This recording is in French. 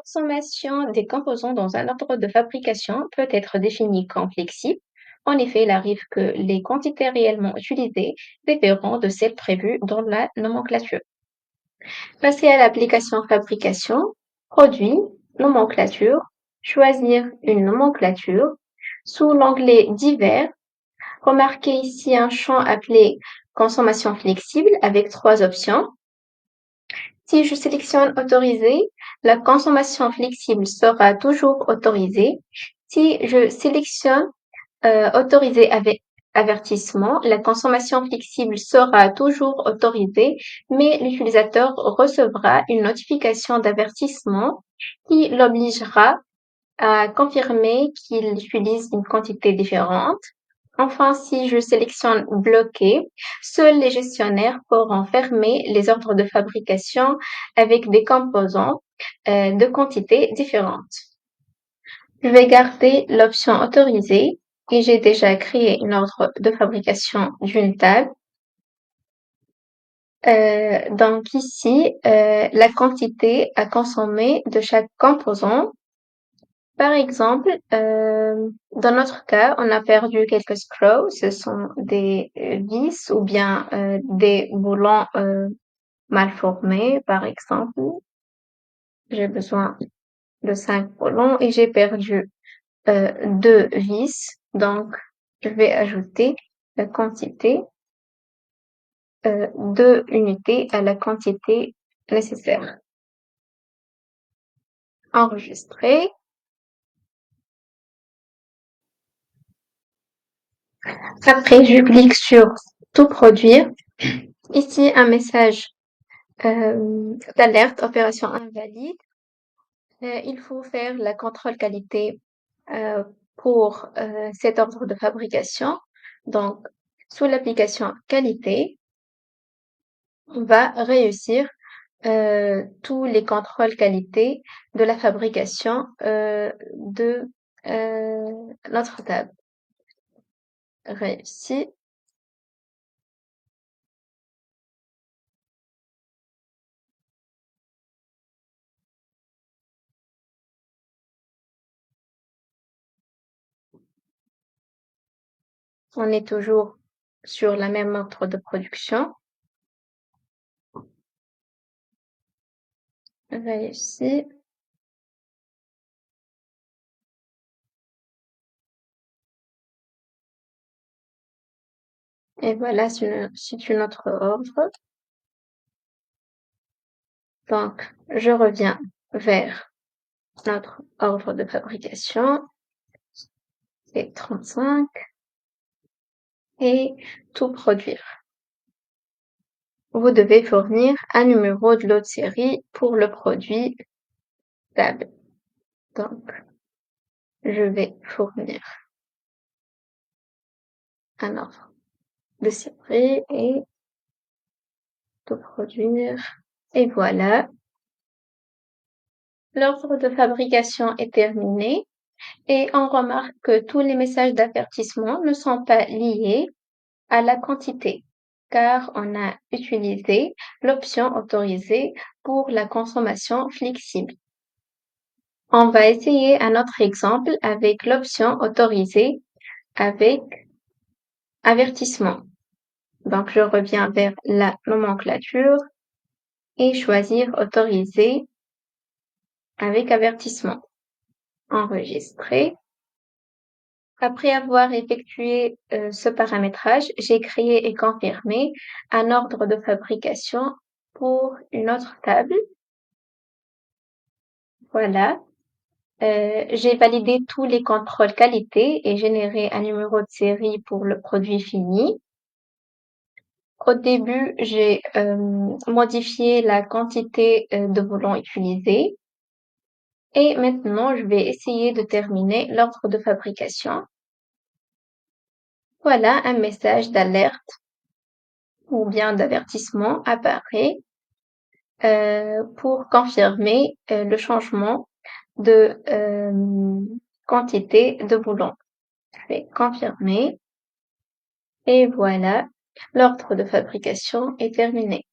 consommation des composants dans un ordre de fabrication peut être définie comme flexible. En effet, il arrive que les quantités réellement utilisées différent de celles prévues dans la nomenclature. Passer à l'application fabrication, produit, nomenclature, choisir une nomenclature. Sous l'onglet divers, remarquez ici un champ appelé consommation flexible avec trois options. Si je sélectionne autorisé, la consommation flexible sera toujours autorisée. Si je sélectionne autorisé avec avertissement, la consommation flexible sera toujours autorisée, mais l'utilisateur recevra une notification d'avertissement qui l'obligera à confirmer qu'il utilise une quantité différente. Enfin, si je sélectionne bloquer, seuls les gestionnaires pourront fermer les ordres de fabrication avec des composants de quantités différentes. Je vais garder l'option autorisée et j'ai déjà créé une ordre de fabrication d'une table. Donc ici, la quantité à consommer de chaque composant. Par exemple, dans notre cas, on a perdu quelques screws, ce sont des vis ou bien des boulons mal formés, par exemple. J'ai besoin de 5 boulons et j'ai perdu 2 vis, donc je vais ajouter la quantité 2 unités à la quantité nécessaire. Enregistrer. Après, je clique sur tout produire. Ici, un message d'alerte opération invalide. Il faut faire la contrôle qualité pour cet ordre de fabrication. Donc, sous l'application qualité, on va réussir tous les contrôles qualité de la fabrication de notre table. Réussi. On est toujours sur la même ordre de production. Réussi. Et voilà, c'est une autre ordre. Donc, je reviens vers notre ordre de fabrication. C'est 35. Et tout produire. Vous devez fournir un numéro de lot de série pour le produit table. Donc, je vais fournir un ordre de série et tout produire. Et voilà. L'ordre de fabrication est terminé et on remarque que tous les messages d'avertissement ne sont pas liés à la quantité car on a utilisé l'option autorisée pour la consommation flexible. On va essayer un autre exemple avec l'option autorisée avec avertissement. Donc, je reviens vers la nomenclature et choisir autoriser avec avertissement. Enregistrer. Après avoir effectué ce paramétrage, j'ai créé et confirmé un ordre de fabrication pour une autre table. Voilà. J'ai validé tous les contrôles qualité et généré un numéro de série pour le produit fini. Au début, j'ai modifié la quantité de boulons utilisés et maintenant, je vais essayer de terminer l'ordre de fabrication. Voilà, un message d'alerte ou bien d'avertissement apparaît pour confirmer le changement de quantité de boulons. Je vais confirmer et voilà, l'ordre de fabrication est terminé.